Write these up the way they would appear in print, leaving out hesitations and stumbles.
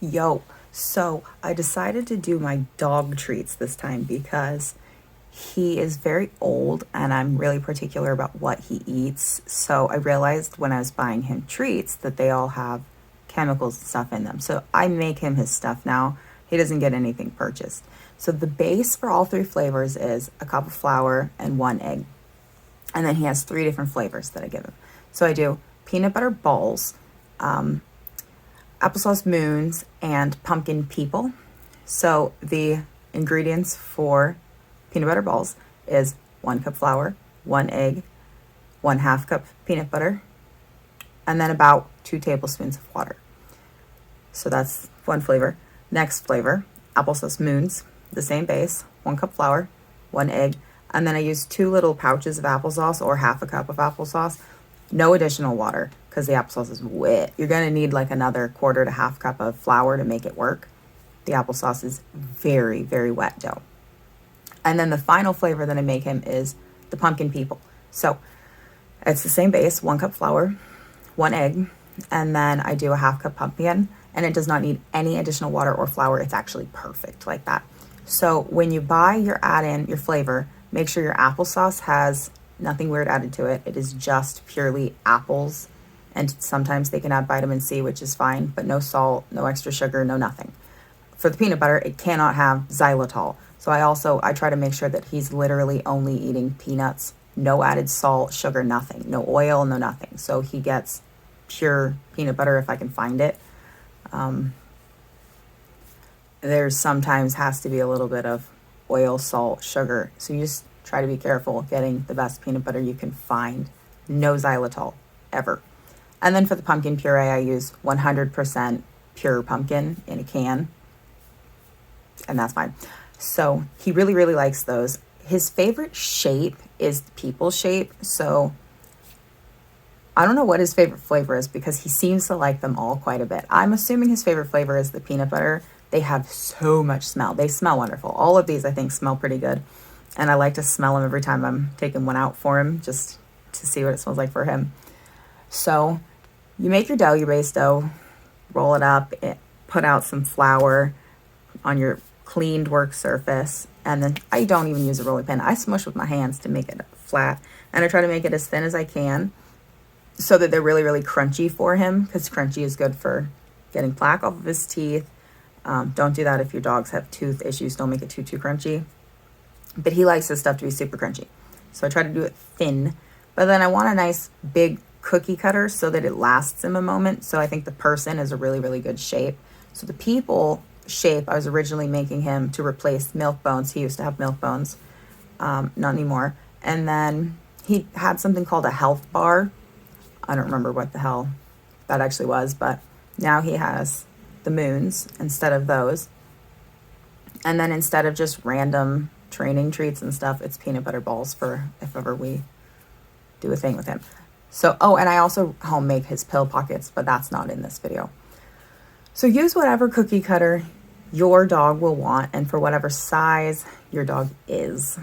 Yo, so I decided to do my dog treats this time because he is very old and I'm really particular about what he eats. So I realized when I was buying him treats that they all have chemicals and stuff in them. So I make him his stuff now. He doesn't get anything purchased. So the base for all three flavors is a cup of flour and one egg. And then he has three different flavors that I give him. So I do peanut butter balls, applesauce moons, and pumpkin people. So the ingredients for peanut butter balls is 1 cup flour, 1 egg, 1/2 cup peanut butter, and then about 2 tablespoons of water. So that's one flavor. Next flavor, applesauce moons, the same base, 1 cup flour, 1 egg, and then I use 2 little pouches of applesauce or 1/2 cup of applesauce. No additional water because the applesauce is wet. You're going to need like another 1/4 to 1/2 cup of flour to make it work. The applesauce is very, very wet dough. And then the final flavor that I make him is the pumpkin people. So it's the same base, 1 cup flour, 1 egg, and then I do a 1/2 cup pumpkin, and it does not need any additional water or flour. It's actually perfect like that. So when you buy your add-in, your flavor, make sure your applesauce has nothing weird added to it. It is just purely apples, and sometimes they can add vitamin C, which is fine, but no salt, no extra sugar, no nothing. For the peanut butter, it cannot have xylitol. So I try to make sure that he's literally only eating peanuts, no added salt, sugar, nothing, no oil, no nothing. So he gets pure peanut butter if I can find it. There's sometimes has to be a little bit of oil, salt, sugar. So you just try to be careful getting the best peanut butter you can find. No xylitol, ever. And then for the pumpkin puree, I use 100% pure pumpkin in a can, and that's fine. So he really, really likes those. His favorite shape is the people shape. So I don't know what his favorite flavor is because he seems to like them all quite a bit. I'm assuming his favorite flavor is the peanut butter. They have so much smell. They smell wonderful. All of these, I think, smell pretty good. And I like to smell them every time I'm taking one out for him just to see what it smells like for him. So you make your dough, your base dough, roll it up, put out some flour on your cleaned work surface, and then I don't even use a rolling pin. I smush with my hands to make it flat, and I try to make it as thin as I can so that they're really, really crunchy for him, because crunchy is good for getting plaque off of his teeth. Don't do that if your dogs have tooth issues. Don't make it too crunchy. But he likes his stuff to be super crunchy. So I try to do it thin. But then I want a nice big cookie cutter so that it lasts him a moment. So I think the person is a really, really good shape. So the people shape, I was originally making him to replace milk bones. He used to have milk bones. Not anymore. And then he had something called a health bar. I don't remember what the hell that actually was, but now he has the moons instead of those. And then instead of just random training treats and stuff, it's peanut butter balls for if ever we do a thing with him. So, and I also home make his pill pockets, but that's not in this video. So use whatever cookie cutter your dog will want and for whatever size your dog is.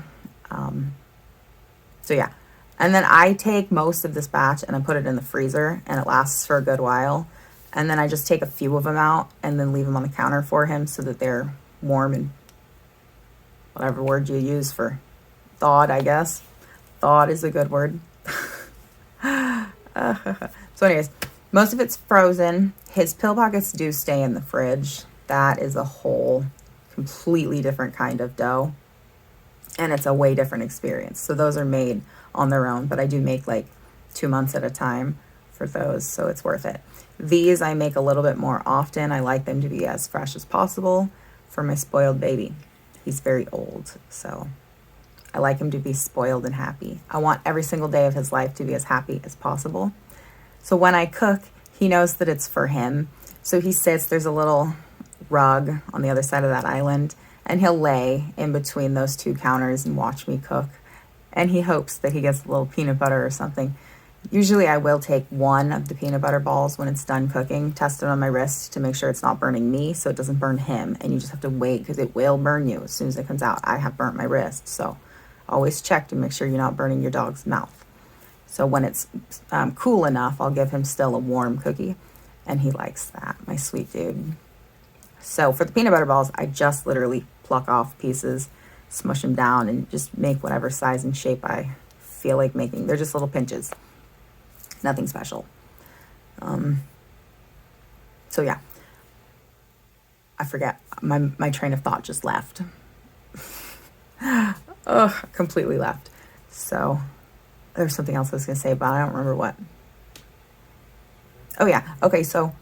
So yeah. And then I take most of this batch and I put it in the freezer and it lasts for a good while. And then I just take a few of them out and then leave them on the counter for him so that they're warm and whatever word you use for thawed, I guess. Thawed is a good word. So anyways, most of it's frozen. His pill pockets do stay in the fridge. That is a whole completely different kind of dough. And it's a way different experience. So those are made on their own, but I do make like 2 months at a time for those, so it's worth it. These I make a little bit more often. I like them to be as fresh as possible for my spoiled baby. He's very old, so I like him to be spoiled and happy. I want every single day of his life to be as happy as possible. So when I cook, he knows that it's for him. So he sits, there's a little rug on the other side of that island, and he'll lay in between those two counters and watch me cook. And he hopes that he gets a little peanut butter or something. Usually I will take one of the peanut butter balls when it's done cooking, test it on my wrist to make sure it's not burning me so it doesn't burn him. And you just have to wait because it will burn you as soon as it comes out. I have burnt my wrist, so always check to make sure you're not burning your dog's mouth. So when it's cool enough, I'll give him still a warm cookie, and he likes that, my sweet dude. So for the peanut butter balls, I just literally pluck off pieces, smush them down, and just make whatever size and shape I feel like making. They're just little pinches. Nothing special. So yeah. I forget. My train of thought just left. Ugh, completely left. So there's something else I was going to say, but I don't remember what. Oh yeah. Okay, so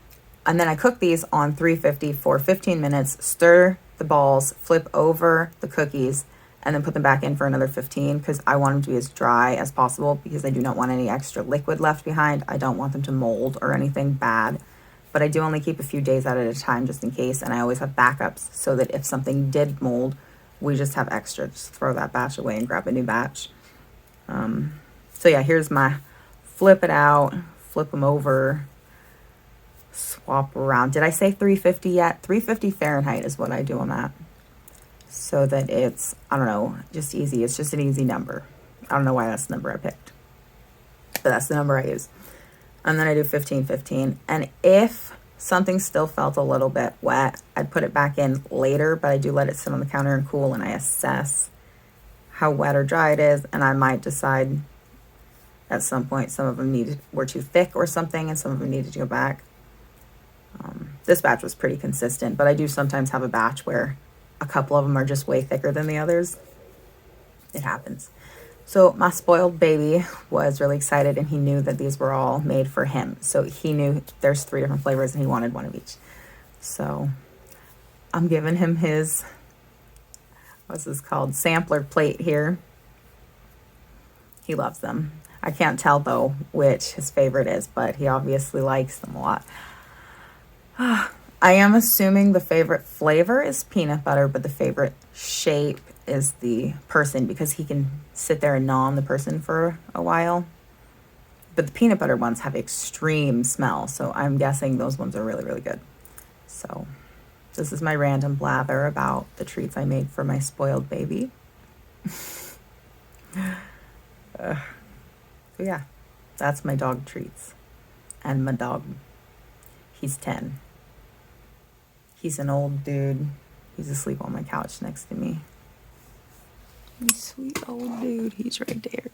and then I cook these on 350 for 15 minutes, stir the balls, flip over the cookies, and then put them back in for another 15 because I want them to be as dry as possible because I do not want any extra liquid left behind. I don't want them to mold or anything bad, but I do only keep a few days at a time just in case, and I always have backups so that if something did mold, we just have extra. Just throw that batch away and grab a new batch. So yeah, here's my flip it out, flip them over, swap around. Did I say 350 yet? 350 Fahrenheit is what I do them at. So that it's, I don't know, just easy. It's just an easy number. I don't know why that's the number I picked, but that's the number I use. And then I do 15, 15. And if something still felt a little bit wet, I'd put it back in later, but I do let it sit on the counter and cool, and I assess how wet or dry it is, and I might decide at some point some of them were too thick or something, and some of them needed to go back. This batch was pretty consistent, but I do sometimes have a batch where a couple of them are just way thicker than the others. It happens. So my spoiled baby was really excited, and he knew that these were all made for him. So he knew there's 3 different flavors and he wanted one of each. So I'm giving him his, what's this called, sampler plate here. He loves them. I can't tell though which his favorite is, but he obviously likes them a lot. I am assuming the favorite flavor is peanut butter, but the favorite shape is the person because he can sit there and gnaw on the person for a while. But the peanut butter ones have extreme smell, so I'm guessing those ones are really, really good. So this is my random blather about the treats I made for my spoiled baby. So yeah, that's my dog treats. And my dog, he's 10. He's an old dude. He's asleep on my couch next to me. My sweet old dude, he's right there.